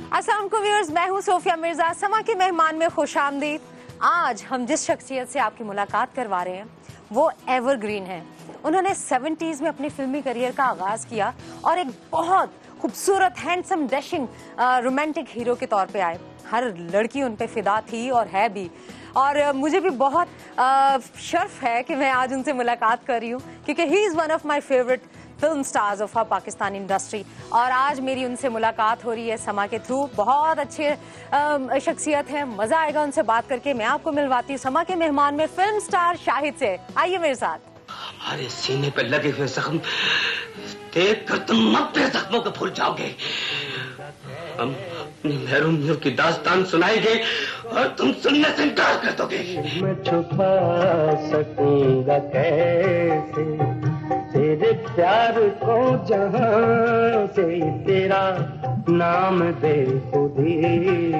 अस्सलाम वालेकुम व्यूअर्स, मैं हूं सोफिया मिर्जा। समा के मेहमान में खुशामदीद। आज हम जिस शख्सियत से आपकी मुलाकात करवा रहे हैं वो एवरग्रीन है। उन्होंने 70s में अपनी फिल्मी करियर का आगाज किया और एक बहुत खूबसूरत हैंडसम डैशिंग रोमांटिक हीरो के तौर पे आए। हर लड़की उन पे फिदा थी और है भी, और मुझे भी बहुत शर्फ है कि मैं आज उनसे मुलाकात कर रही हूँ क्योंकि he is one of my favourite film stars of Pakistan industry. और आज मेरी उनसे मुलाकात हो रही है समा के थ्रू। बहुत अच्छे शख्सियत है, मजा आएगा उनसे बात करके। मैं आपको मिलवाती हूँ समा के मेहमान में फिल्म स्टार शाहिद से। आइए मेरे साथ। हमारे सीने पे लगे हुए जख्म देख कर तुम अपने जख्मों को भूल जाओगे। हम अपनी महरूमियों की दास्तान सुनाएंगे और तुम सुनने से इनकार कर दोगे। मैं छुपा सकूंगा कैसे तेरे प्यार को जहां से, तेरा नाम दे खुदी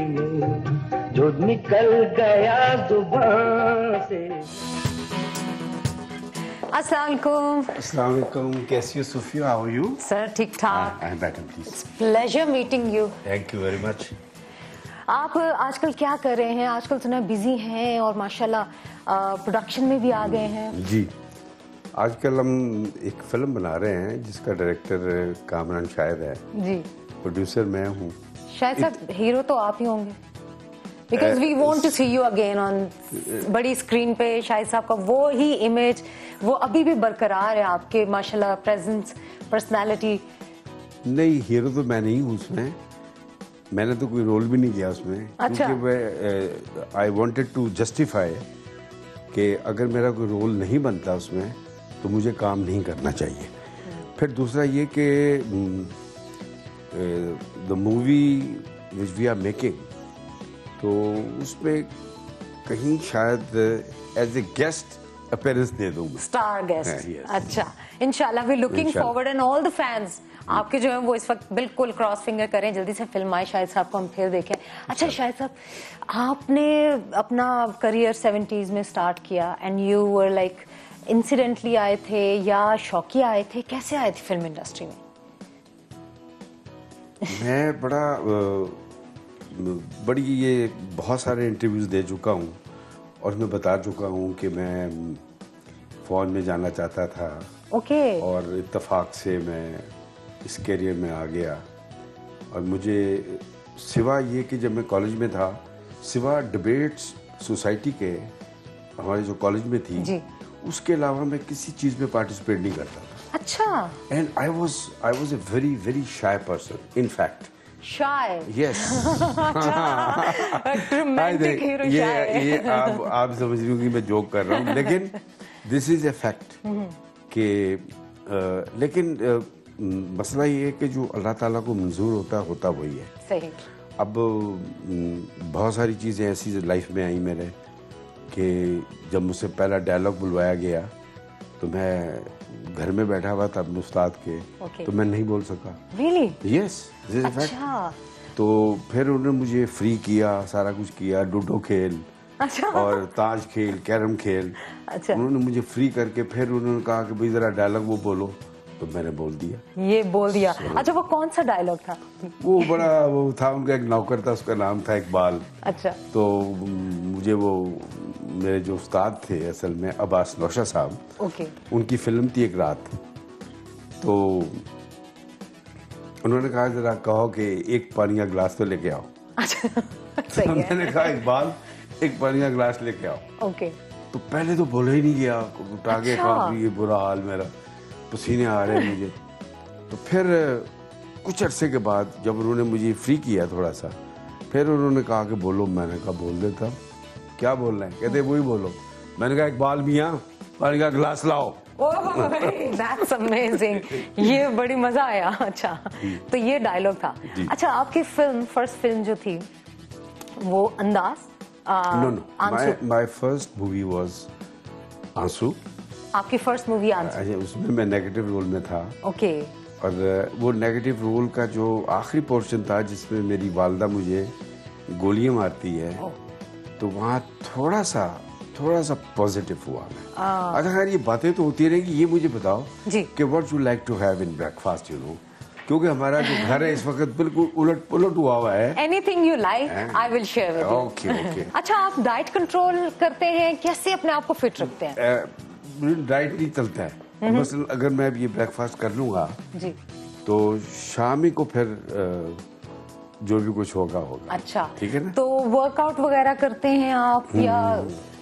में जो निकल गया जुबान से। अस्सलाम वालेकुम, कैसी हो Sophia? How are you? Sir? ठीक ठाक। I am better please. Pleasure meeting you. Thank you very much. आप आजकल क्या कर रहे हैं? आजकल सुना बिजी हैं और माशाल्लाह प्रोडक्शन में भी आ गए हैं। जी, आजकल हम एक फिल्म बना रहे हैं जिसका डायरेक्टर कामरान शाहिद है जी, प्रोड्यूसर मैं हूँ। शायद साहब हीरो तो आप ही होंगे, because we want to see you again on बड़ी स्क्रीन पे। शाहिद साहब का वो ही इमेज वो अभी भी बरकरार है आपके, माशाल्लाह प्रेजेंस, पर्सनालिटी। नहीं, हीरो तो मैं नहीं हूँ उसमें, मैंने तो कोई रोल भी नहीं किया उसमें। अच्छा। क्योंकि मैं आई वांटेड टू जस्टिफाई कि अगर मेरा कोई रोल नहीं बनता उसमें तो मुझे काम नहीं करना चाहिए। फिर दूसरा ये कि the movie which we are making, तो उसमें कहीं शायद एज ए गेस्ट अपीयरेंस दे दूंगा, स्टार गेस्ट। yes. अच्छा, इंशाल्लाह we looking forward and all the fans आपके जो है वो इस वक्त बिल्कुल क्रॉस फिंगर करें, जल्दी से फिल्म आए, शाहिद साहब को हम फिर देखें। अच्छा शाहिद साहब, आपने अपना करियर 70s में स्टार्ट किया and you were like incidentally आए थे या शौकिया आए थे? कैसे आए थे फिल्म इंडस्ट्री में? मैं बड़ी ये बहुत सारे इंटरव्यूज दे चुका हूँ और मैं बता चुका हूँ कि मैं फौज में जाना चाहता था। ओके। और इत्तेफाक से मैं इस करियर में आ गया। और मुझे सिवा ये कि जब मैं कॉलेज में था, सिवा डिबेट्स सोसाइटी के हमारे जो कॉलेज में थी जी, उसके अलावा मैं किसी चीज़ में पार्टिसिपेट नहीं करता था। अच्छा। And I was a very very shy person, in fact. Shy? Yes. Romantic hero shy. ये आप समझ रही हो कि मैं जोक कर रहा हूँ, लेकिन दिस इज ए फैक्ट कि लेकिन मसला ये है कि जो अल्लाह ताला को मंजूर होता वही है। सही। अब बहुत सारी चीज़ें ऐसी लाइफ में आई मेरे कि जब मुझसे पहला डायलॉग बुलवाया गया तो मैं घर में बैठा हुआ था अपने उस्ताद के, तो मैं नहीं बोल सका। Really? Yes, this is a fact. तो फिर उन्होंने मुझे फ्री किया, सारा कुछ किया, लूडो खेल, अच्छा, और ताश खेल, कैरम खेल। अच्छा, उन्होंने मुझे फ्री करके फिर उन्होंने कहा कि भाई जरा डायलॉग वो बोलो, तो मैंने बोल दिया। ये बोल दिया। अच्छा, वो कौन सा डायलॉग था? वो बड़ा वो था, उनका एक नौकर था, उसका नाम था इकबाल। अच्छा। तो मुझे वो मेरे जो उस्ताद थे असल में अब्बास नौशा साहब, ओके, उनकी फिल्म थी एक रात, तो उन्होंने कहा जरा कहो कि एक पानी का गिलास तो लेके आओ। अच्छा। तो सही है। मैंने कहा इकबाल एक पानी का गिलास लेके आओ। ओके। तो पहले तो बोला ही नहीं गया, उठाके अच्छा। काफी ये बुरा हाल, मेरा पसीने आ रहे हैं मुझे। तो फिर कुछ अरसे के बाद जब उन्होंने मुझे फ्री किया थोड़ा सा, फिर उन्होंने कहा कि बोलो। मैंने कहा बोल देता। क्या बोलना है? कहते वही बोलो। मैंने कहा इकबाल मियां पानी का गिलास लाओ। That's amazing. ये बड़ी मजा आया। अच्छा, तो ये डायलॉग था। अच्छा, आपकी फिल्म, फर्स्ट फिल्म जो थी वो Andaz? No, my first movie was Aansoo. आपकी फर्स्ट मूवी आंसू? उसमें मैं नेगेटिव रोल में था। ओके। और वो नेगेटिव रोल का जो आखिरी पोर्शन था जिसमें मेरी वालदा मुझे गोलियां मारती है, तो वहाँ थोड़ा सा पॉजिटिव हुआ मैं। अच्छा खैर, ये बातें तो होती रहेंगी। ये मुझे बताओ जी कि what you like to have in breakfast, you know, क्योंकि हमारा जो घर है इस वक्त बिल्कुल उलट पुलट हुआ है। Anything you like I will share with you. Okay. अच्छा, आप डाइट कंट्रोल करते हैं, कैसे अपने आप को फिट रखते हैं? डाइट नहीं चलता है, मसलन अगर मैं ये ब्रेकफास्ट कर लूंगा जी, तो शाम ही को फिर जो भी कुछ होगा। अच्छा, ठीक है ना। तो वर्कआउट वगैरह करते हैं आप, या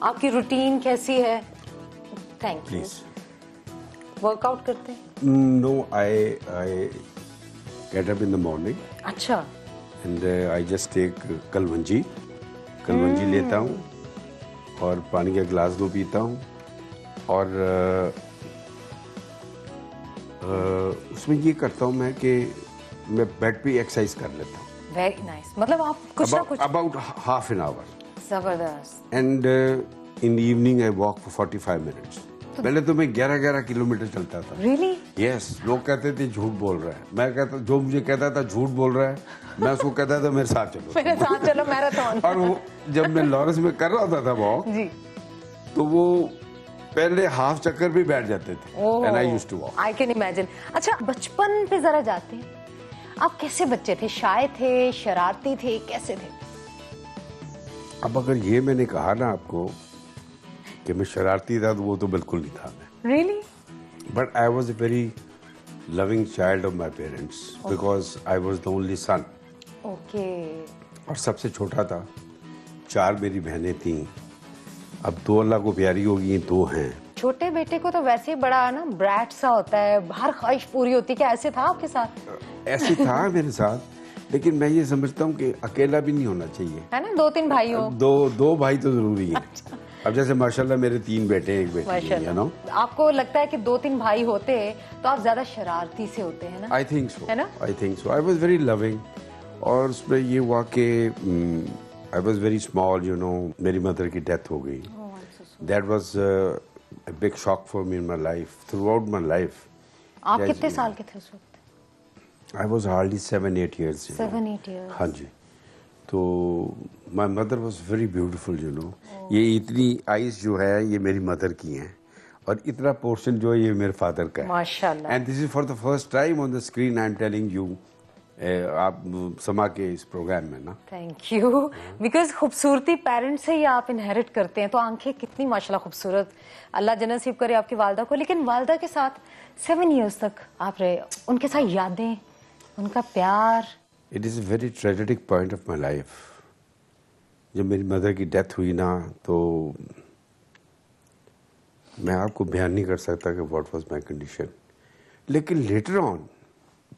आपकी रूटीन कैसी है? Thank you. प्लीज। वर्कआउट करते हैं? No, I get up in the morning अच्छा, एंड आई जस्ट टेक कलवंजी लेता हूँ और पानी का गिलास 2 पीता हूँ और उसमें ये करता हूँ मैं कि मैं बेड पे एक्सरसाइज कर लेता हूँ। Very nice. मतलब आप कुछ ना कुछ। अबाउट हाफ एन आवर जबरदस्त। And in the evening I walk for 45 minutes. पहले तो मैं 11-11 किलोमीटर चलता था। रियली? यस। लोग कहते थे झूठ बोल रहा है, मैं कहता, जो मुझे कहता था झूठ बोल रहा है, मैं उसको कहता था मेरे साथ चलो। मेरे साथ चलो मैराथन। और वो जब मैं लॉरेंस में कर रहा होता था वॉक जी, तो वो पहले हाफ चक्कर भी बैठ जाते थे and I used to walk. I can imagine. अच्छा, बचपन पे जरा जाते हैं, आप कैसे बच्चे थे? शाय थे, शरारती थे, कैसे थे? अब अगर ये मैंने कहा ना आपको कि मैं शरारती था, तो वो तो बिल्कुल नहीं था मैं। Really? But I was a very loving child of my parents because I was the only son. Okay. और सबसे छोटा था। 4 मेरी बहनें थीं, अब 2 अल्लाह को प्यारी होगी, 2 हैं। छोटे बेटे को तो वैसे ही बड़ा ना ब्रैट सा होता है, हर ख्वाहिश पूरी होती है। क्या ऐसे था आपके साथ? ऐसे था मेरे साथ, लेकिन मैं ये समझता हूँ कि अकेला भी नहीं होना चाहिए, है ना, 2-3 भाई हो। दो भाई तो जरूरी है। अब जैसे माशाल्लाह मेरे 3 बेटे 1 बेटी है, you know? आपको लगता है कि 2-3 भाई होते तो आप ज्यादा शरारती से होते हैं ना? आई थिंक सो, है ना? I think so. I was very loving. और उसमें ये हुआ कि I was very small, you know, मेरी मदर की डेथ हो गई। That was a big shock for me in my life, throughout my life. आप कितने साल के थे उस वक्त? I was hardly 7-8 years. 7-8 years. हाँ जी। तो my mother was very beautiful, you know. ये इतनी आइज जो है ये मेरी मदर की हैं और इतना पोर्शन जो है ये मेरे फादर का है। माशाल्लाह। And this is for the first time on the screen I am telling you. आप समा के इस प्रोग्राम में ना। Thank you. बिकॉज खूबसूरती पेरेंट्स से ही आप इनहेरिट करते हैं, तो आंखें कितनी माशाल्लाह खूबसूरत। अल्लाह जन्नत नसीब करे आपकी वालदा को। लेकिन वालदा के साथ 7 years तक आप रहे, उनके साथ यादें, उनका प्यार। It is a very tragic point of my life. जब मेरी मदर की डेथ हुई ना, तो मैं आपको बयान नहीं कर सकता कि व्हाट वाज माय कंडीशन। लेकिन लेटर ऑन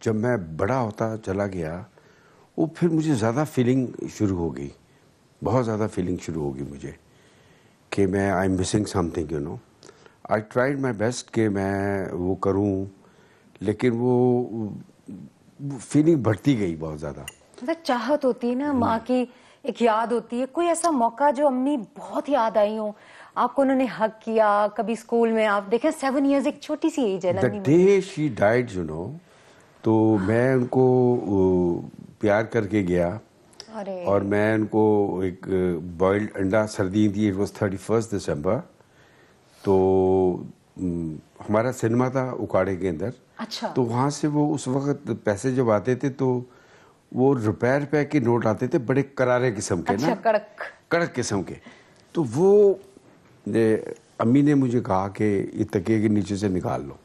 जब मैं बड़ा होता चला गया, वो फिर मुझे ज़्यादा फीलिंग शुरू हो गई, बहुत ज़्यादा फीलिंग शुरू हो गई मुझे कि मैं I am missing something, you know. I tried my best कि मैं वो करूं, लेकिन वो फीलिंग बढ़ती गई बहुत ज़्यादा। मतलब चाहत होती है ना माँ की, एक याद होती है। कोई ऐसा मौका जो अम्मी बहुत याद आई हो आपको, उन्होंने हक किया कभी स्कूल में? आप देखें 7 years एक छोटी सी एज है ना। The day she died, you know, तो मैं उनको प्यार करके गया। अरे। और मैं उनको एक बॉइल्ड अंडा, सर्दी थी, इट वाज 31 दिसंबर, तो हमारा सिनेमा था उकाड़े के अंदर। अच्छा। तो वहाँ से वो उस वक्त पैसे जब आते थे तो वो रुपए के नोट आते थे, बड़े करारे किस्म के। अच्छा, ना, कड़क किस्म के। तो वो अम्मी ने मुझे कहा कि ये तकिए के नीचे से निकाल लो।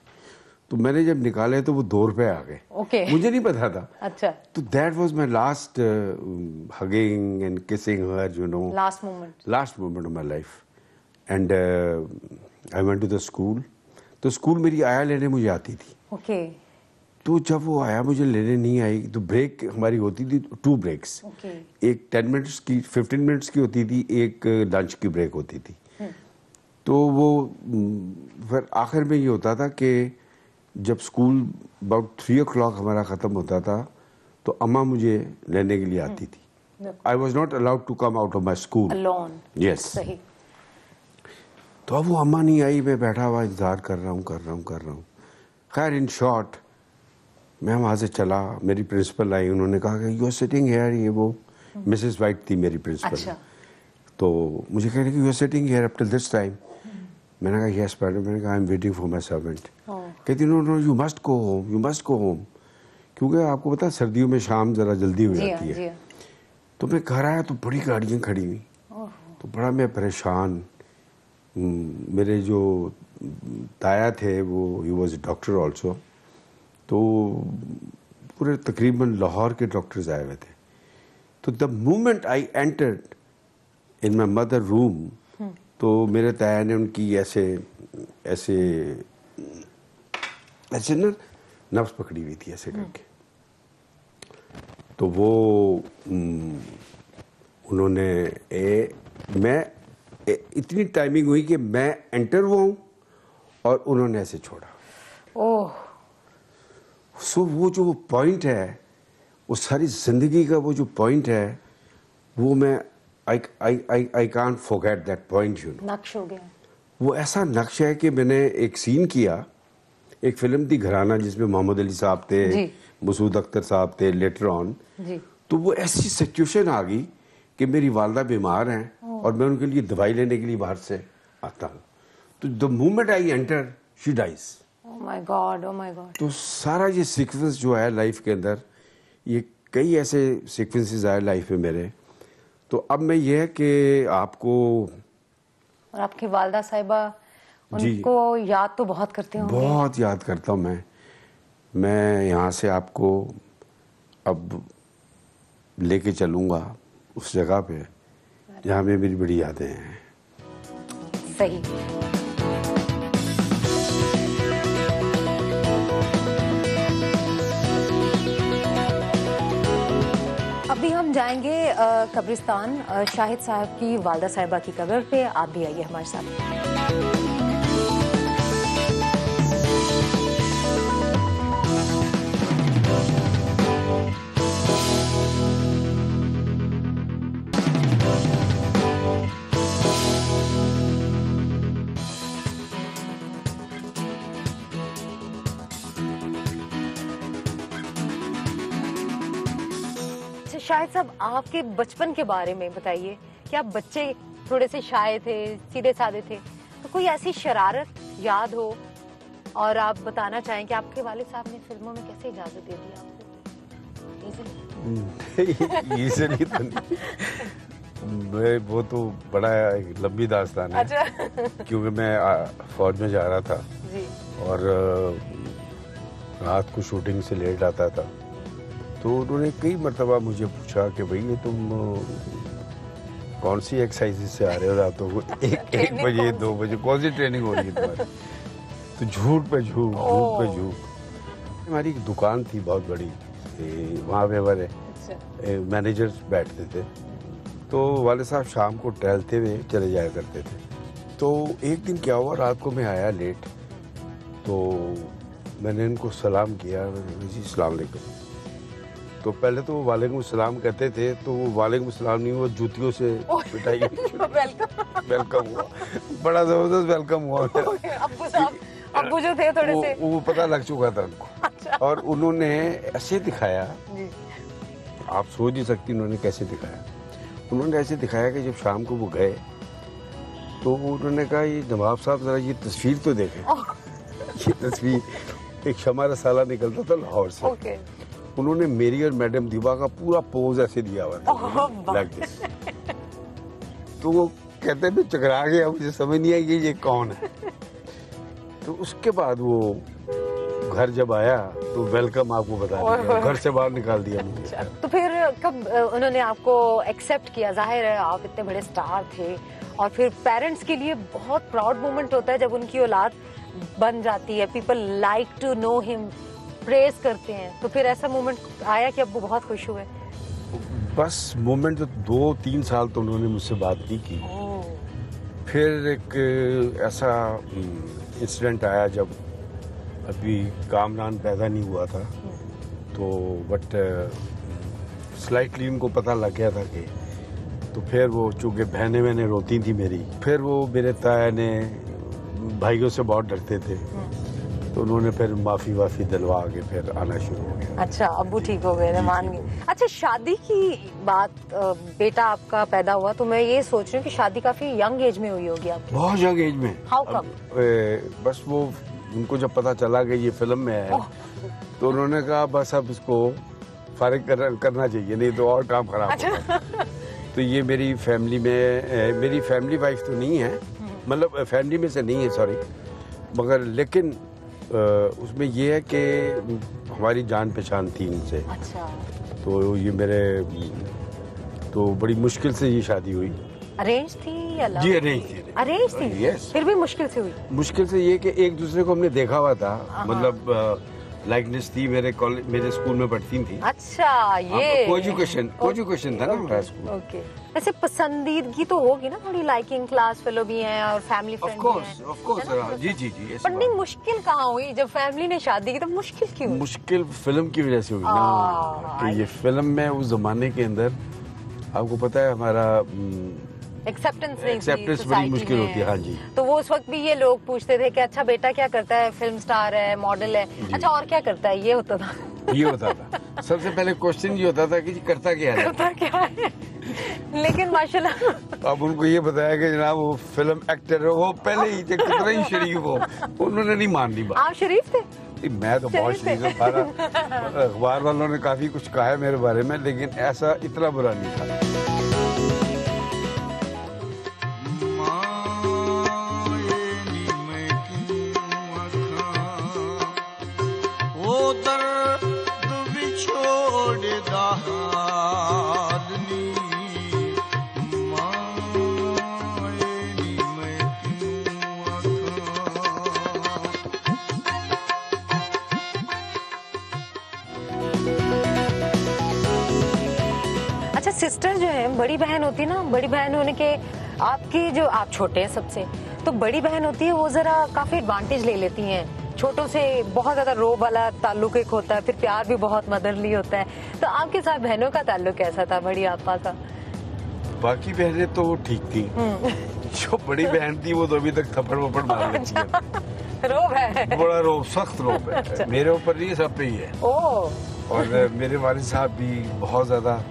तो मैंने जब निकाले तो वो 2 रुपए आ गए। ओके। मुझे नहीं पता था। अच्छा। तो that was my last hugging and kissing her, you know, last moment of my life. And I went to the school. तो स्कूल मेरी आया लेने मुझे आती थी। ओके। तो जब वो आया मुझे लेने नहीं आई, तो ब्रेक हमारी होती थी 2 ब्रेक्स। ओके। एक 10 मिनट्स की, 15 मिनट्स की होती थी, एक लंच की ब्रेक होती थी। तो वो फिर आखिर में ये होता था कि जब स्कूल अबाउट 3 o'clock हमारा ख़त्म होता था तो अम्मा मुझे लेने के लिए आती थी। I was not allowed to come out of my school alone. Yes. तो अब वो अम्मा नहीं आई, मैं बैठा हुआ इंतज़ार कर रहा हूँ। खैर इन शॉर्ट मैं वहाँ से चला, मेरी प्रिंसिपल आई, उन्होंने कहा कि यू आर सिटिंग हियर। ये वो मिसेस वाइट थी मेरी प्रिंसिपल। अच्छा। तो मुझे कह रहे कि you are sitting here up till this time. मैंने कहा यस मैडम। मैंने कहा I am waiting for my servant. कहती no, you must go home. क्योंकि आपको पता है सर्दियों में शाम ज़रा जल्दी हो जी जाती हाँ, जी है। हाँ। तो मैं घर आया तो बड़ी गाड़ियाँ खड़ी हुई, तो बड़ा मैं परेशान। मेरे जो ताया थे वो ही वॉज डॉक्टर ऑल्सो, तो पूरे तकरीबन लाहौर के डॉक्टर्स आए हुए थे। तो the moment I entered in my mother room, तो मेरे ताया ने उनकी ऐसे ऐसे ऐसे ना नब्ज पकड़ी हुई थी ऐसे करके। तो वो उन्होंने इतनी टाइमिंग हुई कि मैं एंटर हुआ हूँ और उन्होंने ऐसे छोड़ा। ओह, सो वो जो पॉइंट है, वो सारी जिंदगी का वो जो पॉइंट है, वो मैं I can't forget that point, you know. नक्श हो गया। वो ऐसा नक्श है कि मैंने एक सीन किया, एक फिल्म थी घराना जिसमें मोहम्मद अली साहब थे, जी। मसूद अख्तर साहब थे लेटर ऑन। जी। तो वो ऐसी सिचुएशन आ गई कि मेरी वालदा बीमार हैं और मैं उनके लिए दवाई लेने के लिए बाहर से आता हूँ। तो the moment I enter she dies. Oh my God, oh my God. तो सारा ये सीक्वेंस जो है लाइफ के अंदर, ये कई ऐसे सीक्वेंसेस आए लाइफ में मेरे। तो अब मैं ये है कि आपको और आपकी वालदा साहिबा, जी। उनको याद तो बहुत करते होंगे। बहुत याद करता हूँ मैं यहाँ से आपको अब लेके चलूँगा उस जगह पे जहाँ में मेरी बड़ी यादें हैं। सही। अभी हम जाएंगे कब्रिस्तान, शाहिद साहब की वालदा साहिबा की कब्र पे। आप भी आइए हमारे साथ। शाहिद साहब, आपके बचपन के बारे में बताइए कि आप बच्चे थोड़े से शाय थे, सीधे साधे थे, तो कोई ऐसी शरारत याद हो और आप बताना चाहें कि आपके वालिद साहब ने फिल्मों में कैसे इजाजत दे दी आपको? इजीली तो नहीं, वो तो बड़ा एक लंबी दास्तान है। अच्छा। क्योंकि मैं फौज में जा रहा था जी। और रात को शूटिंग से लेट आता था, तो उन्होंने कई मरतबा मुझे पूछा कि भाई ये तुम कौन सी एक्सरसाइज से आ रहे हो रातों को, एक बजे 2 बजे, कौन सी ट्रेनिंग हो रही है तुम्हारी? तो झूठ पे झूठ, झूठ पे झूठ। हमारी एक दुकान थी बहुत बड़ी, वहाँ पे हमारे मैनेजर्स बैठते थे, तो वाले साहब शाम को टहलते हुए चले जाया करते थे। तो एक दिन क्या हुआ, रात को मैं आया लेट, तो मैंने इनको सलाम किया, जी अस्सलाम वालेकुम। तो पहले तो वो वालेकुम सलाम कहते थे, तो वो वालेकुम सलाम नहीं, वो जूतियों से पिटाई वेलकम हुआ, बड़ा जबरदस्त वेलकम हुआ। अब्बू साहब, अब्बू जो थे थोड़े से, वो पता लग चुका था उनको। अच्छा। और उन्होंने ऐसे दिखाया, जी। आप सोच नहीं सकती उन्होंने कैसे दिखाया। उन्होंने ऐसे दिखाया कि जब शाम को वो गए तो उन्होंने कहा, ये नवाब साहब जरा ये तस्वीर तो देखें। ये तस्वीर, एक शमा रसाला निकलता था लाहौर से। ओके। उन्होंने मेरी और मैडम दिवा का पूरा पोज ऐसे दिया हुआ था, लाइक दिस। तो वो कहते भी चकरा गया, मुझे समझ नहीं आई कि ये कौन है। तो उसके बाद वो घर जब आया तो वेलकम आपको बता दिया, घर से बाहर निकाल दिया मुझे। तो फिर कब उन्होंने आपको एक्सेप्ट किया? जाहिर है आप इतने बड़े स्टार थे, और फिर पेरेंट्स के लिए बहुत प्राउड मोमेंट होता है जब उनकी औलाद बन जाती है। People like to know him, praise करते हैं। तो फिर ऐसा मोमेंट आया कि अब वो बहुत खुश हुए? बस मोमेंट तो 2-3 साल तो उन्होंने मुझसे बात नहीं की। फिर एक ऐसा इंसिडेंट आया जब अभी कामरान पैदा नहीं हुआ था, तो बट स्लाइटली उनको पता लग गया था कि, तो फिर वो चूँकि बहनें रोती थी मेरी, फिर वो मेरे ताया ने भाइयों से बहुत डरते थे, तो उन्होंने फिर माफी वाफी दिलवा के फिर आना शुरू हो गया। अच्छा, अब्बू ठीक हो गए, मान गए। अच्छा, शादी की बात, बेटा आपका पैदा हुआ, तो मैं ये सोच रही हूँ कि शादी काफी यंग एज में हुई होगी आपकी। बहुत यंग एज में। How come? बस वो उनको जब पता चला कि ये फिल्म में है, तो तो उन्होंने कहा बस अब इसको फारिग करना चाहिए, नहीं तो और काम खराब होगा। तो ये मेरी फैमिली में, मेरी फैमिली वाइफ तो नहीं है, मतलब फैमिली में से नहीं है, सॉरी, मगर लेकिन उसमें ये है कि हमारी जान पहचान थी इनसे। अच्छा। तो ये मेरे, तो बड़ी मुश्किल से ये शादी हुई। अरेंज थी या लव? जी अरेंज थी। अरेंज थी? यस। फिर भी मुश्किल से हुई? मुश्किल से ये कि एक दूसरे को हमने देखा हुआ था, मतलब लाइकनेस थी, मेरे स्कूल में पढ़ती थी। अच्छा, ये कोएजुकेशन था ना हमारा स्कूल। ओके। वैसे पसंदीदगी तो होगी ना थोड़ी, लाइकिंग क्लास फेलो भी हैं और फैमिली फ्रेंड भी हैं। ऑफ कोर्स जी जी जी। पर नहीं, मुश्किल कहाँ हुई जब फैमिली ने शादी की, तो मुश्किल क्यों हुई? मुश्किल फिल्म की वजह से हुई ना, कि ये फिल्म में उस जमाने के अंदर आपको पता है हमारा एक्सेप्टेंस नहीं थी एक्सेप्टेंस बड़ी सोसाइटी मुश्किल में। होती है। हाँ जी। तो वो उस वक्त भी ये लोग पूछते थे कि अच्छा बेटा क्या करता है, फिल्म स्टार है, मॉडल है, अच्छा और क्या करता है, ये होता था। ये होता था सबसे पहले क्वेश्चन ये होता था कि जी करता क्या है। करता क्या है। लेकिन माशाल्लाह अब उनको ये बताया कि जनाब वो फिल्म एक्टर है, वो पहले ही कितना ही शरीफ हो, उन्होंने नहीं मान ली बात। आप शरीफ थे? मैं तो बहुत शरीफ हूँ, अखबार वालों ने काफी कुछ कहा है मेरे बारे में, लेकिन ऐसा इतना बुरा नहीं था। सिस्टर जो है, बड़ी बहन होती है ना, बड़ी बहन होने के आपकी, जो आप छोटे हैं सबसे, तो बड़ी बहन होती है वो जरा काफी एडवांटेज ले लेती हैं। छोटों से बहुत ज्यादा रोब वाला ताल्लुक एक होता है, फिर प्यार भी बहुत मदरली होता है। तो आपके साथ बहनों का ताल्लुक कैसा था, बड़ी आपा का? बाकी बहनें तो ठीक थी, जो बड़ी बहन थी वो तो अभी तक थप्पड़ वप्पड़ मार लेती है। रोब है? बड़ा रोब, सख्त रोब है। अच्छा। मेरे ऊपर नहीं, सब पे ही है। और मेरे वालिद साहब भी बहुत ज्यादा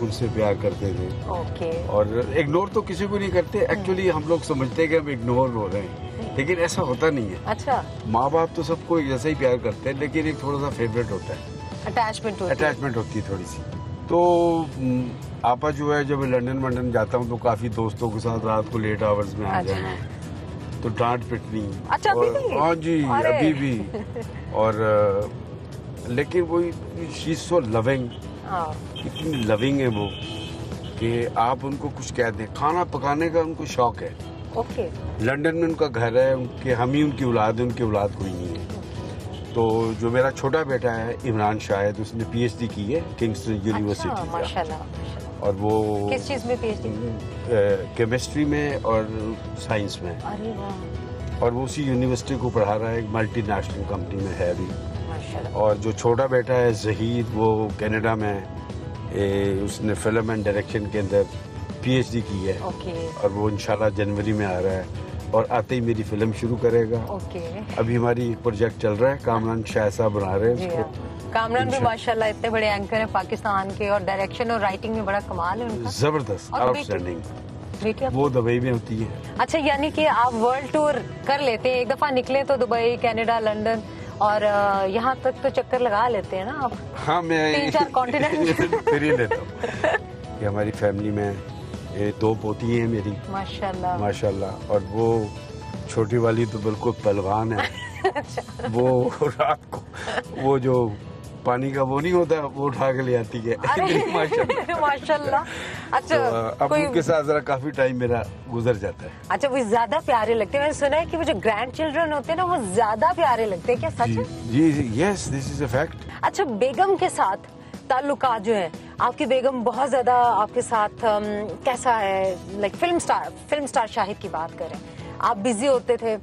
उनसे प्यार करते थे। ओके। और इग्नोर तो किसी को नहीं करते, एक्चुअली हम लोग समझते हैं कि हम इग्नोर हो रहे हैं, लेकिन ऐसा होता नहीं है। अच्छा। माँ बाप तो सबको जैसा ही प्यार करते हैं, लेकिन एक थोड़ा सा फेवरेट होता है, अटैचमेंट होती है थोड़ी सी। तो आपा जो है, जब लंदन वंदन जाता हूँ तो काफी दोस्तों के साथ रात को लेट आवर्स में आ जाना, तो डांट पिटनी। अच्छा, अभी भी? हाँ जी, अभी भी। और लेकिन वो शी इज सो लविंग, इतनी लविंग है वो कि आप उनको कुछ कह दें। खाना पकाने का उनको शौक है। ओके। लंदन में उनका घर है, उनके हम ही उनकी औलाद है, उनकी औलाद कोई नहीं है। तो जो मेरा छोटा बेटा है इमरान शाहिद, उसने PhD की है किंगस्टन यूनिवर्सिटी। अच्छा, माशाल्लाह। और वो किस चीज में PhD? केमिस्ट्री में और साइंस में। अरे वाह। और वो उसी यूनिवर्सिटी को पढ़ा रहा है, एक मल्टीनेशनल कंपनी में है अभी। और जो छोटा बेटा है जहीद, वो कनाडा में उसने फिल्म एंड डायरेक्शन के अंदर PhD की है। और वो इंशाल्लाह जनवरी में आ रहा है, और आते ही मेरी फिल्म शुरू करेगा। अभी हमारी एक प्रोजेक्ट चल रहा है, कामरान शाह साहब बना रहे हैं उसको। कामरान भी माशाल्लाह इतने बड़े एंकर हैं पाकिस्तान के, और डायरेक्शन और राइटिंग में बड़ा कमाल है उनका, जबरदस्त, आउटस्टैंडिंग। वो दुबई में होती है। अच्छा, यानी कि आप वर्ल्ड टूर कर लेते हैं, एक दफा निकले तो दुबई, कनाडा, लंदन, और यहाँ तक तो चक्कर लगा लेते हैं ना आप? हाँ, मैं 3-4 कॉन्टिनेंट फिर ही लेता हूँ। कि हमारी फैमिली में 2 पोती हैं मेरी, माशाल्लाह माशाल्लाह। और वो छोटी वाली तो बिल्कुल पहलवान है। अच्छा। वो रात को वो जो पानी का वो नहीं होता, वो उठा के ले आती है। माशाल्लाह। अच्छा, तो अब उनके साथ जरा काफी टाइम मेरा गुजर जाता है। अच्छा, वो ज्यादा प्यारे लगते हैं। मैंने सुना है कि वो जो ग्रैंड चिल्ड्रन होते हैं ना, वो ज्यादा प्यारे लगते हैं, क्या सच है? जी, yes, this is a fact. अच्छा, बेगम के साथ ताल्लुकात जो है, आपकी बेगम बहुत ज्यादा आपके साथ कैसा है? लाइक फिल्म स्टार शाहिद की बात करें, आप बिजी होते थे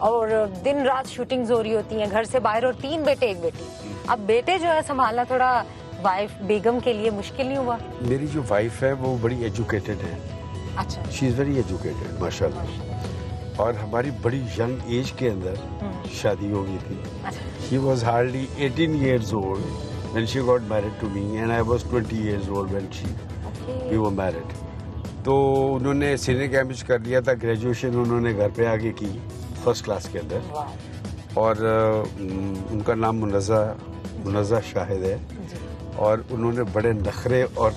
और दिन रात शूटिंग्स हो रही होती हैं घर से बाहर, और 3 बेटे 1 बेटी। अब बेटे जो है संभालना थोड़ा वाइफ बेगम के लिए मुश्किल नहीं हुआ? मेरी जो वाइफ है वो बड़ी एजुकेटेड है। अच्छा। शी इज वेरी एजुकेटेड माशाल्लाह। और हमारी बड़ी यंग एज के अंदर शादी हो गई थी। She was hardly 18 years old when she got married to me, and I was 20 years old when we were married. तो उन्होंने सीनियर केमिस्ट कर लिया था, ग्रेजुएशन उन्होंने घर पे आके की फर्स्ट क्लास के अंदर। और उनका नाम मुनज़्ज़ा शाहिद है। और उन्होंने बड़े नखरे और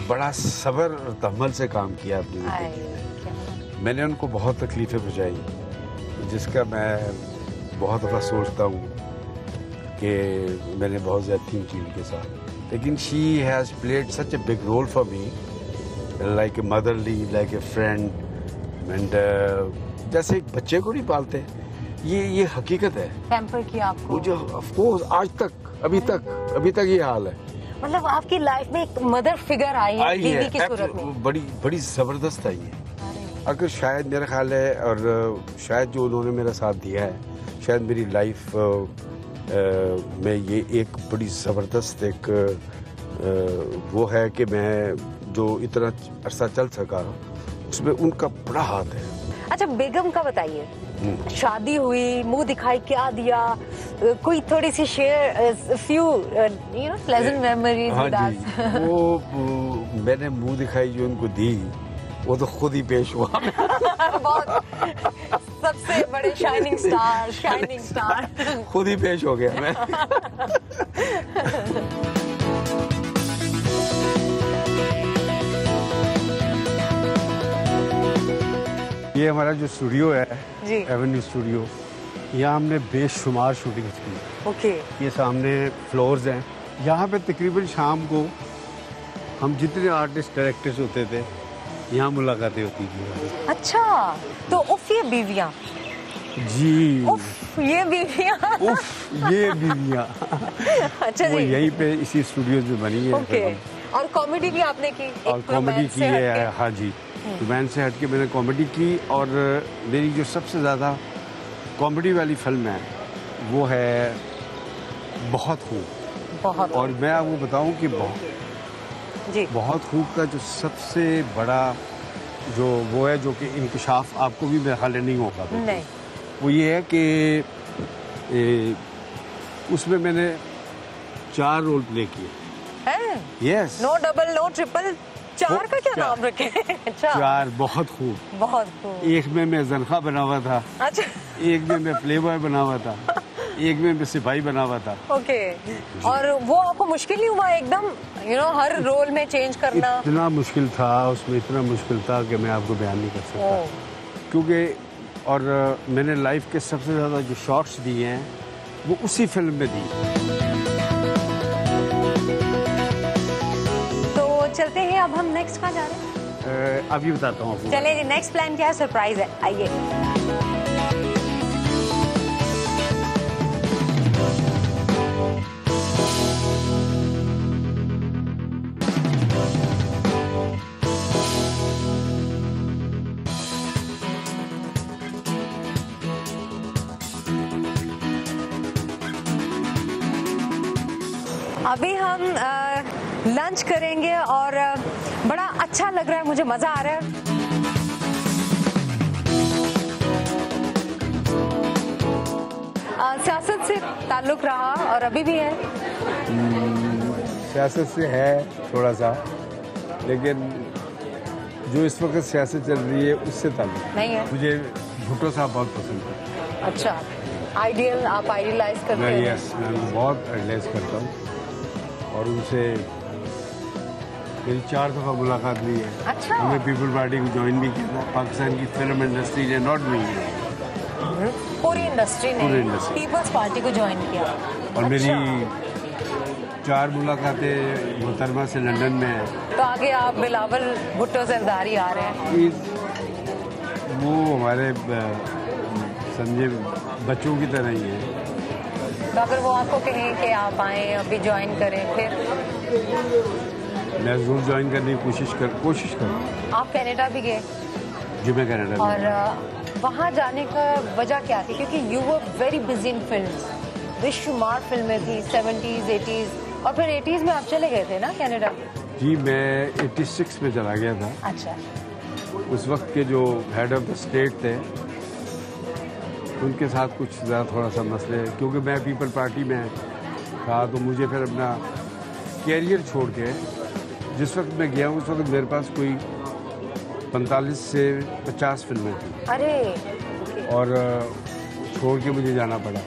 बड़ा सब्र और तहम्मुल से काम किया अपनी ज़िंदगी। मैंने उनको बहुत तकलीफ़ें पहुँचाई, जिसका मैं बहुत दफ़ा सोचता हूँ कि मैंने बहुत ज़्यादती की उनके साथ। लेकिन she has played such a big role for me, like a motherly, like a friend. And जैसे एक बच्चे को नहीं पालते, ये हकीकत है। पैम्पर किया आपको? मुझे ऑफ कोर्स आज तक, अभी तक ये हाल है। मतलब आपकी लाइफ में एक मदर फिगर आई है बीवी की सूरत में? बड़ी जबरदस्त आई है। अगर शायद मेरा ख्याल है, और शायद जो उन्होंने मेरा साथ दिया है, शायद मेरी लाइफ में ये एक बड़ी ज़बरदस्त एक वो है कि मैं जो इतना अरसा चल सका, उसमें उनका बड़ा हाथ है। अच्छा, बेगम का बताइए। शादी हुई, मुंह दिखाई क्या दिया, कोई थोड़ी C share few pleasant memories? हाँ जी, वो मैंने मुंह दिखाई जो उनको दी, वो तो खुद ही पेश हुआ। बहुत सबसे बड़े शाइनिंग स्टार खुद ही पेश हो गया मैं। ये हमारा जो स्टूडियो है, एवेन्यू स्टूडियो, यहाँ हमने बेशुमार शूटिंग की। ओके। ये सामने फ्लोर्स हैं। यहाँ पे तकरीबन शाम को हम जितने आर्टिस्ट डायरेक्टर्स होते थे, यहाँ मुलाकातें होती थी। अच्छा, तो उफ ये बीवियाँ जी, उफ ये बीवियाँ अच्छा वो जी, यहीं पे इसी स्टूडियो में बनी है। ओके। और कॉमेडी भी आपने की? और कॉमेडी की है, हाँ जी। रोमांस से हटके मैंने कॉमेडी की, और मेरी जो सबसे ज़्यादा कॉमेडी वाली फिल्म है वो है बहुत खूब। और मैं आपको बताऊं कि बहुत खूब का जो सबसे बड़ा जो वो है, जो कि इंकशाफ आपको भी मेरा ख्याल नहीं होगा, नहीं, वो ये है कि उसमें मैंने 4 रोल प्ले किए। Yes. No double no triple, 4 का क्या नाम रखे? अच्छा, 4 बहुत खूब। एक में मैं जरखा बना हुआ था। अच्छा। एक में मैं प्लेबॉय बना हुआ था। एक में मैं सिपाही बना हुआ था। ओके। और वो आपको मुश्किल नहीं हुआ एकदम हर रोल में चेंज करना? इतना मुश्किल था, उसमें इतना मुश्किल था कि मैं आपको बयान नहीं कर सकता। क्योंकि और मैंने लाइफ के सबसे ज़्यादा जो शॉट्स दिए हैं वो उसी फिल्म में दिए। तो चलते हैं, अब हम नेक्स्ट कहाँ जा रहे हैं? अभी बताता हूँ आपको। चलिए जी, नेक्स्ट प्लान क्या है? सरप्राइज है, आइए। अभी हम लंच करेंगे और बड़ा अच्छा लग रहा है, मुझे मजा आ रहा है। सियासत से ताल्लुक रहा और अभी भी है? सियासत से है थोड़ा सा, लेकिन जो इस वक्त सियासत चल रही है उससे ताल्लुक नहीं है। मुझे भुट्टो साहब बहुत पसंद है। अच्छा, आइडियल, आप आइडियलाइज करते हैं? यस, मैं उनको बहुत आइडियलाइज करता हूँ, और उनसे मेरी 4 दफ़ा मुलाकात हुई है। अच्छा। हमने पीपल पार्टी को ज्वाइन भी किया था। पाकिस्तान की फिल्म इंडस्ट्री ने नॉट मी, पूरी इंडस्ट्री ने पीपल्स पार्टी को ज्वाइन किया। और मेरी 4 मुलाकातें मोहतरमा से लंदन में है। तो आगे आप बिलावल भुट्टो जरदारी आ रहे हैं? वो हमारे समझे बच्चों की तरह ही है। तो अगर वो आपको कहें कि आप आएँ अभी ज्वाइन करें, फिर? मैं जरूर ज्वाइन करने की कोशिश करूँ। आप कनाडा भी गए? जी, मैं कनाडा। और वहाँ जाने का वजह क्या थी? क्योंकि you were very busy in films, बेशुमार फिल्में थी 70s 80s, और फिर 80s में आप चले गए थे ना कनाडा? जी, मैं 86 में चला गया था। अच्छा। उस वक्त के जो हेड ऑफ द स्टेट थे, उनके साथ कुछ ज़्यादा थोड़ा सा मसले, क्योंकि मैं पीपल पार्टी में था, तो मुझे फिर अपना कैरियर छोड़ के, जिस वक्त मैं गया उस वक्त मेरे पास कोई 45 से 50 फिल्में थी। अरे। और छोड़ के मुझे जाना पड़ा,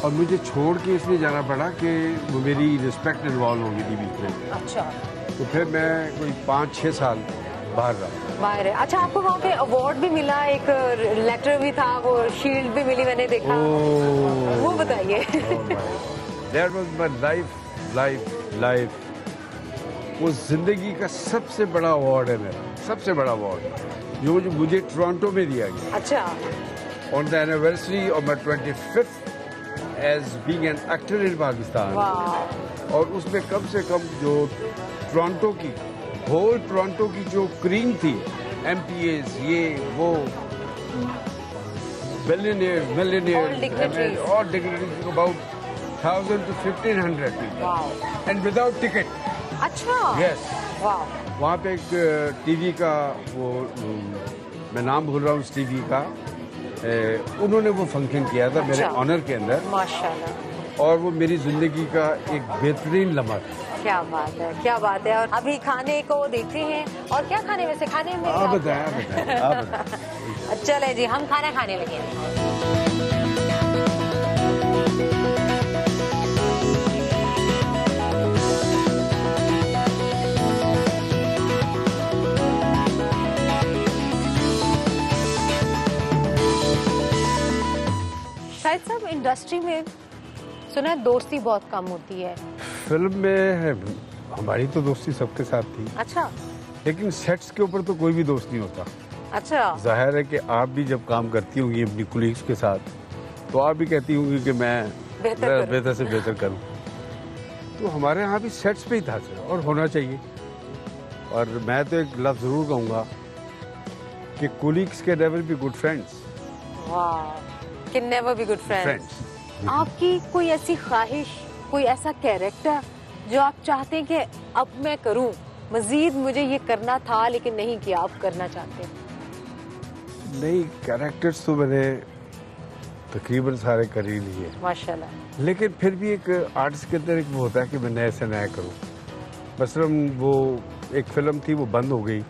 और मुझे छोड़ के इसलिए जाना पड़ा कि वो मेरी रिस्पेक्ट इन्वॉल्व हो गई थी बीच में। अच्छा, तो फिर मैं कोई 5-6 साल बाहर रहा। बाहर है। अच्छा, आपको वहाँ पे अवार्ड भी मिला, एक लेटर भी था, वो शील्ड भी मिली, मैंने देखा। वो बताइए। That was my life. वो जिंदगी का सबसे बड़ा अवार्ड है मेरा, सबसे बड़ा अवार्ड जो मुझे टोरंटो में दिया गया। अच्छा। On the anniversary of my 25th as being an actor in Pakistan. वाह। और उसमें कम से कम जो टोरंटो की, होल टोरंटो की जो क्रीम थी, MPAs, ये वो billionaires, millionaires, All dignitaries. all dignitaries, about 1,000 to 1,500 people, वाह। and without ticket. अच्छा। Yes. वाह। वहाँ पे एक टीवी का वो मैं नाम भूल रहा हूँ उस टीवी का, उन्होंने वो फंक्शन किया था मेरे ऑनर के अंदर, माशाल्लाह। और वो मेरी जिंदगी का एक बेहतरीन लम्हा था। क्या बात है, क्या बात है। और अभी खाने को देखते हैं, और क्या खाने, वैसे खाने में आप बताएं। चले जी, हम खाना खाने लगे हैं। शायद सब इंडस्ट्री में सुना है दोस्ती बहुत कम होती है। फिल्म में हमारी तो दोस्ती सबके साथ थी। अच्छा। लेकिन सेट्स के ऊपर तो कोई भी दोस्त नहीं होता। अच्छा। जाहिर है कि आप भी जब काम करती होंगी अपनी कुलीग्स के साथ, तो आप भी कहती होंगी कि मैं बेहतर से बेहतर करूं। तो हमारे यहाँ भी सेट्स पे ही था और होना चाहिए। और मैं तो एक लफ्ज़ ज़रूर कहूँगा कि colleagues can never be good friends. वाह, can never be good friends. आपकी कोई ऐसी ख्वाहिश, कोई ऐसा कैरेक्टर जो आप चाहते हैं कि अब मैं करूं, मजीद मुझे ये करना था लेकिन नहीं किया, आप करना चाहते हैं? नहीं, कैरेक्टर्स तो मैंने तकरीबन सारे कर ही लिए माशाल्लाह। लेकिन फिर भी एक आर्टिस्ट के अंदर एक वो होता है कि मैं नए से नया करूं। मसलन वो एक फिल्म थी, वो बंद हो गई,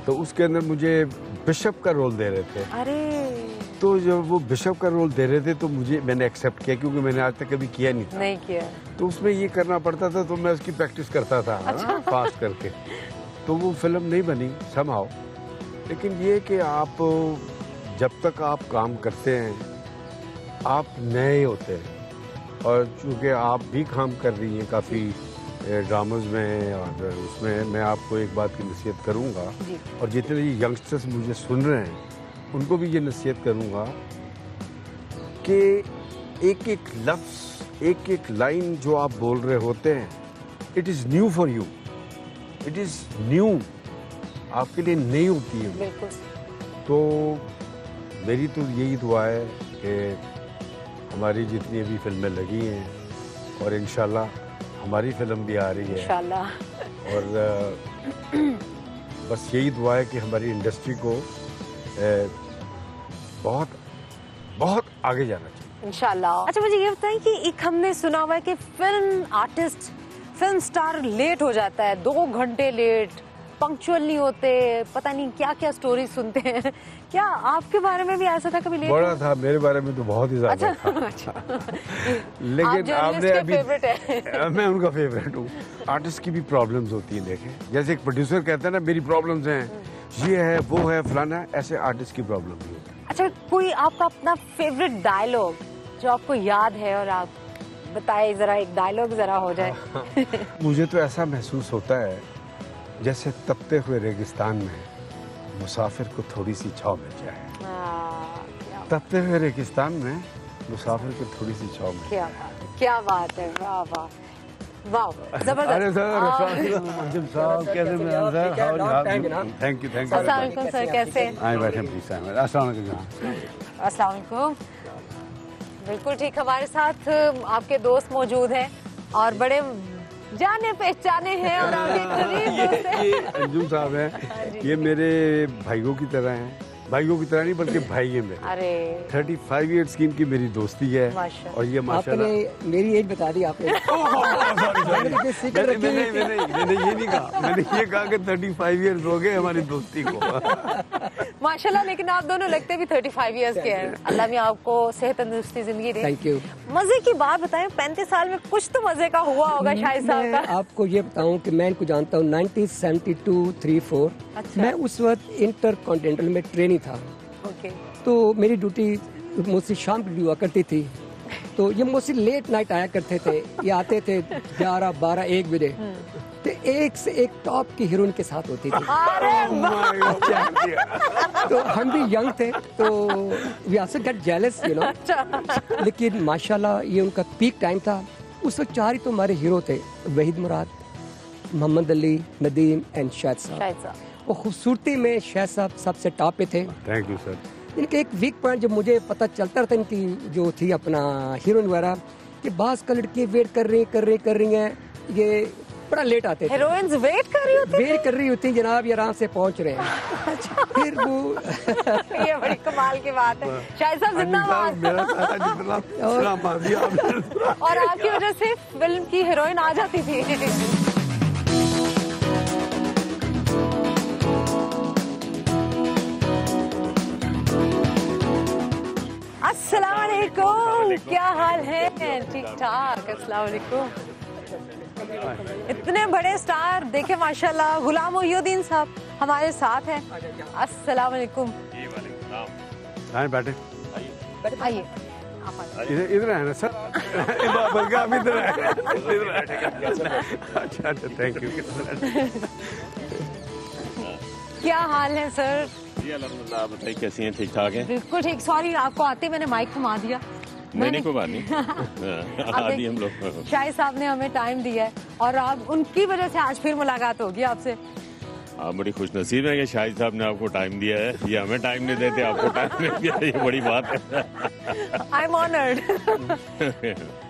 तो उसके अंदर मुझे बिशप का रोल दे रहे थे। अरे, तो जब वो बिशप का रोल दे रहे थे तो मैंने एक्सेप्ट किया, क्योंकि मैंने आज तक कभी किया नहीं था। नहीं किया। तो उसमें ये करना पड़ता था, तो मैं उसकी प्रैक्टिस करता था। अच्छा। फास्ट करके। तो वो फिल्म नहीं बनी समहाउ। लेकिन ये कि आप जब तक आप काम करते हैं, आप नए होते हैं, और चूँकि आप भी काम कर रही हैं काफ़ी ड्रामाज में, और उसमें मैं आपको एक बात की नसीहत करूँगा, और जितने ये यंगस्टर्स मुझे सुन रहे हैं उनको भी ये नसीहत करूँगा कि एक एक लफ्ज़, एक एक लाइन जो आप बोल रहे होते हैं, it is new for you, it is new, आपके लिए नई होती है। बिल्कुल। तो मेरी तो यही दुआ है कि हमारी जितनी अभी फिल्में लगी हैं, और इंशाल्लाह हमारी फिल्म भी आ रही है इंशाल्लाह, और बस यही दुआ है कि हमारी इंडस्ट्री को बहुत बहुत आगे जाना चाहिए इंशाल्लाह। अच्छा, मुझे ये बताएं कि एक हमने सुना हुआ है कि film artist, film star late हो जाता है, 2 घंटे लेट, पंक्चुअल नहीं होते, पता नहीं क्या क्या स्टोरी सुनते हैं। क्या आपके बारे में भी ऐसा था कभी? लेट बड़ा था, मेरे बारे में तो बहुत ही ज्यादा अच्छा, था। अच्छा। लेकिन आपने अभी फेवरेट है। मैं उनका फेवरेट हूँ। आर्टिस्ट की भी प्रॉब्लम्स होती हैं। देखें, जैसे एक प्रोड्यूसर कहता है ना मेरी प्रॉब्लम्स हैं, ये है वो है फलाना, ऐसे आर्टिस्ट की प्रॉब्लम भी होती है। अच्छा, कोई आपका अपना फेवरेट डायलॉग जो आपको याद है, और आप बताए जरा, एक डायलॉग जरा हो जाए। मुझे तो ऐसा महसूस होता है जैसे तपते हुए रेगिस्तान में मुसाफिर को थोड़ी सी छांव मिल जाए। तपते हुए रेगिस्तान में मुसाफिर को थोड़ी सी छांव मिल जाए। क्या बात है, वाह वाह वाह, जबरदस्त। अरे सर, मंजिल साहब कैसे हैं सर? थैंक यू अस्सलाम वालेकुम सर, कैसे? आए बैठे प्लीज। अस्सलाम वालेकुम। अस्सलाम वालेकुम। बिल्कुल ठीक, हमारे साथ आपके दोस्त मौजूद हैं, और बड़े जाने पहचाने हैं, और आपके करीब दोस्त हैं। ये अंजुम साहब हैं, ये मेरे भाइयों की तरह हैं। भाइयों की तरह नहीं बल्कि भाई है मेरे। अरे 35 ईयर्स की इनकी मेरी दोस्ती है, और ये माशाल्लाह आपने मेरी एज बता दी आपने। मैंने ये नहीं कहा, मैंने ये कहा कि 35 ईयर्स हो गए हमारी दोस्ती को। माशाल्लाह, लेकिन आप दोनों लगते भी 35 इयर्स के हैं। अल्लाह में आपको सेहत तंदुरुस्ती जिंदगी दे। Thank you. मजे की बात बताएं, 35 साल में कुछ तो मजे का हुआ होगा शाहिद साहब मैं का। आपको ये बताऊं कि मैं इनको जानता हूँ 1972-3-4। अच्छा। मैं उस वक्त इंटर कॉन्टिनेंटल में ट्रेनी था, ओके। तो मेरी ड्यूटी मुझसे शाम की हुआ करती थी, तो ये मुझसे लेट नाइट आया करते थे। ये आते थे 11, 12, 1 बजे, तो एक से एक टॉप की हीरोइन के साथ होती थी। तो हम भी यंग थे, तो we also get jealous, you know. लेकिन माशाल्लाह ये उनका पीक टाइम था। उस वक्त 4 ही तो हमारे हीरो थे, वहीद मुराद, मोहम्मद अली, नदीम एंड शाहिद साहब। शाहिद साहब, वो खूबसूरती में शाहिद साहब सबसे टॉप पे थे। Thank you sir. इनके एक वीक पॉइंट जब मुझे पता चलता था इनकी जो थी अपना हीरोइन वगैरह, कि बास का लड़कियाँ वेट कर रही हैं, ये बड़ा लेट आते थे। हीरोइंस वेट कर रही होती वेट कर रही होती जनाब, ये आराम से पहुंच रहे हैं। फिर वो ये बड़ी कमाल की बात है। शाहिद साहब जिंदाबाद। मेरा सारा जितना सलाम आ दिया आपने। और आपकी वजह से फिल्म की हीरोइन आ जाती थी। अस्सलाम वालेकुम, क्या हाल है? ठीक ठाक, अस्सलाम वालेकुम। इतने बड़े स्टार देखे माशाल्लाह। गुलाम मोहिउद्दीन साहब हमारे साथ हैं। अस्सलाम वालेकुम। आए बैठे, आइए आप आइए। इधर इधर है ना सर। बल्कि आप इधर है। अच्छा अच्छा, थैंक यू। क्या हाल है सर? जी अल्हम्दुलिल्लाह, आप बताइए कैसी हैं? ठीक ठाक हैं? बिल्कुल ठीक। सॉरी, आपको आते मैंने माइक थमा दिया। नहीं कोई बात नहीं। आदि हम लोग। शाहिद साहब ने हमें टाइम दिया है और आप उनकी वजह से आज फिर मुलाकात होगी आपसे। आप बड़ी खुशनसीब हैं कि शाहिद साहब ने आपको टाइम दिया है। ये हमें टाइम नहीं देते, आपको टाइम नहीं दिया, ये बड़ी बात है। I am honoured.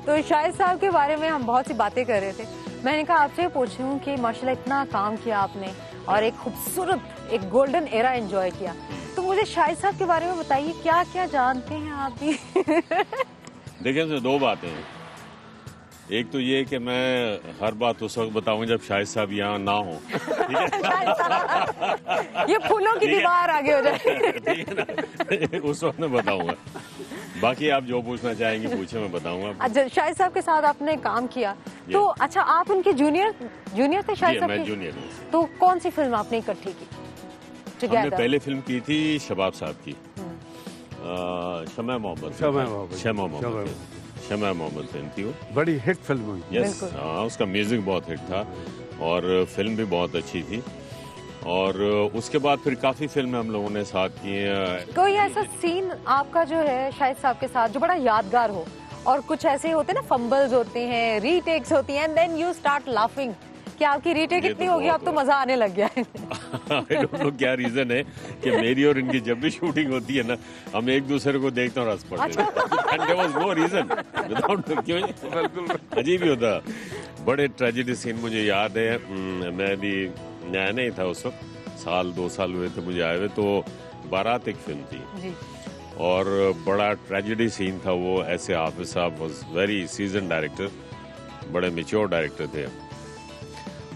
तो शाहिद साहब के बारे में हम बहुत सी बातें कर रहे थे। मैंने कहा आपसे पूछूं कि माशाल्लाह इतना काम किया आपने और एक खूबसूरत एक गोल्डन एरा एंजॉय किया, तो मुझे शाहिद साहब के बारे में बताइए, क्या क्या जानते हैं आप भी? देखिए तो 2 बातें हैं। एक तो ये कि मैं हर बात उस वक्त बताऊं जब शाहिद साहब यहाँ ना हो। ये फूलों की दीवार आगे हो जाए। ठीक है ना, उस वक्त मैं बताऊंगा। बाकी आप जो पूछना चाहेंगे पूछे, मैं बताऊंगा। अच्छा, शाहिद साहब के साथ आपने काम किया, तो अच्छा आप उनके जूनियर थे शाहिद साहब मैं के? जूनियर हूँ। तो कौन सी फिल्म आपने इकट्ठी की? हमने पहले फिल्म की थी शबाब साहब की, शमा मोहम्मद फिल्म थी वो। बड़ी हिट फिल्म हुई। यस, हाँ, उसका म्यूजिक बहुत हिट था और फिल्म भी बहुत अच्छी थी। और उसके बाद फिर काफी फिल्में हम लोगों ने साथ की हैं। कोई ऐसा सीन आपका जो है शाहिद साहब के साथ जो बड़ा यादगार हो? और कुछ ऐसे होते हैं ना, फंबल्स होते हैं, रीटेक्स होती हैं, देन यू स्टार्ट लाफिंग। क्या आपकी रीटेक ये इतनी तो होगी, अब तो मजा आने लग गया है? आई डोंट नो क्या रीजन है कि मेरी और इनकी जब भी शूटिंग होती है ना, हम एक दूसरे को देखते और हंस पड़ते हैं। And there was no reason without, क्यों? बिल्कुल अजीब ही होता। बड़े ट्रेजेडी सीन मुझे याद है। मैं भी नया नहीं था उस वक्त, 1-2 साल हुए थे मुझे आए हुए। तो बारात एक फिल्म थी जी। और बड़ा ट्रेजेडी सीन था वो। ऐसे हाफिज साहब वाज वेरी सीजन डायरेक्टर, बड़े मैच्योर डायरेक्टर थे।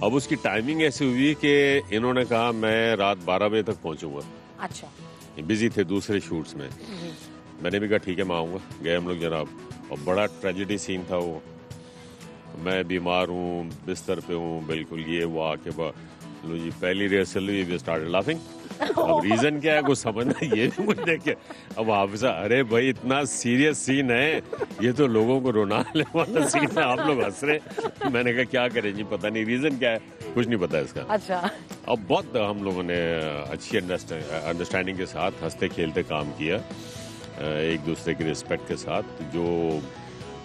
अब उसकी टाइमिंग ऐसी हुई कि इन्होंने कहा मैं रात 12 बजे तक पहुंचूंगा। अच्छा। बिजी थे दूसरे शूट्स में। मैंने भी कहा ठीक है मैं आऊँगा। गए हम लोग जनाब, और बड़ा ट्रेजेडी सीन था वो। मैं बीमार हूँ, बिस्तर पे हूँ बिल्कुल, ये वो आके लो जी पहली रिहर्सल हुई, वी स्टार्टेड लाफिंग। अब रीजन क्या है कुछ समझना, ये भी मुझे देख के अब हाफिज़ा, अरे भाई इतना सीरियस सीन है, ये तो लोगों को रोने वाला सीन है, आप लोग हंस रहे। मैंने कहा क्या करें जी, पता नहीं रीजन क्या है, कुछ नहीं पता इसका। अच्छा। अब बहुत हम लोगों ने अच्छी अंडरस्टैंडिंग के साथ हंसते खेलते काम किया, एक दूसरे की रिस्पेक्ट के साथ, जो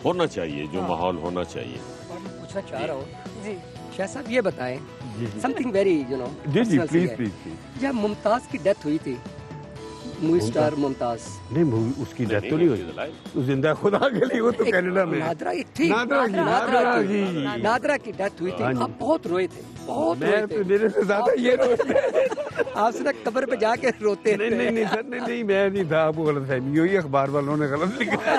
होना चाहिए, जो माहौल होना चाहिए। पूछना चाह रहा हूँ जी शाह साहब, ये बताएं समथिंग वेरी यू नो। जी जी, प्लीज प्लीज। जब मुमताज की डेथ हुई थी, मूवी स्टार मुमताज, नहीं उसकी डेथ तो नहीं हुई, वो जिंदा खुदा के लिए, वो तो कनाडा में। नादरा एक थी, नादरा की डेथ हुई थी। आप बहुत रोए थे, बहुत रोए थे। मेरे से ज्यादा ये आप सिर्फ कब्र पे जाके रोते थे। नहीं सर, नहीं मैं नहीं था, आपको गलत फहमी हुई, अखबार वालों ने गलत लिखा।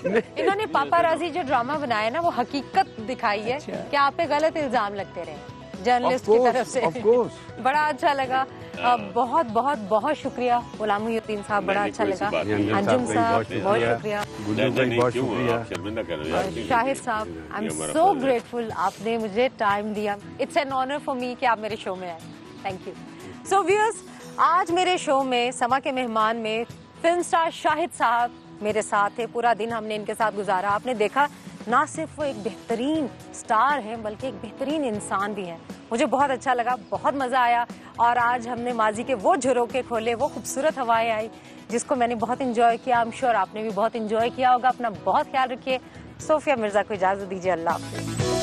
इन्होंने पापाराजी जो ड्रामा बनाया ना, वो हकीकत दिखाई है। अच्छा। कि आप पे गलत इल्जाम लगते रहे जर्नलिस्ट की तरफ से। Of course. बड़ा अच्छा लगा। बहुत बहुत बहुत शुक्रिया गुलाम मुहीउद्दीन साहब, बड़ा अच्छा लगा। अंजुम साहब बहुत शुक्रिया, बहुत शुक्रिया, शर्मिंदा कर रहे हैं आपके शाहिद साहब आई एम सो ग्रेटफुल, आपने मुझे टाइम दिया। It's an honour for me कि आप मेरे शो में आए, थैंक यू। सो व्यूअर्स, आज मेरे शो में समा के मेहमान में फिल्म स्टार शाहिद साहब मेरे साथ थे। पूरा दिन हमने इनके साथ गुजारा। आपने देखा ना सिर्फ वो एक बेहतरीन स्टार हैं बल्कि एक बेहतरीन इंसान भी हैं। मुझे बहुत अच्छा लगा, बहुत मज़ा आया। और आज हमने माजी के वो झरोके खोले, वो खूबसूरत हवाएं आई जिसको मैंने बहुत इंजॉय किया। आई एम श्योर आपने भी बहुत इंजॉय किया होगा। अपना बहुत ख्याल रखिए। सोफिया मिर्ज़ा को इजाज़त दीजिए, अल्लाह हाफ़िज़।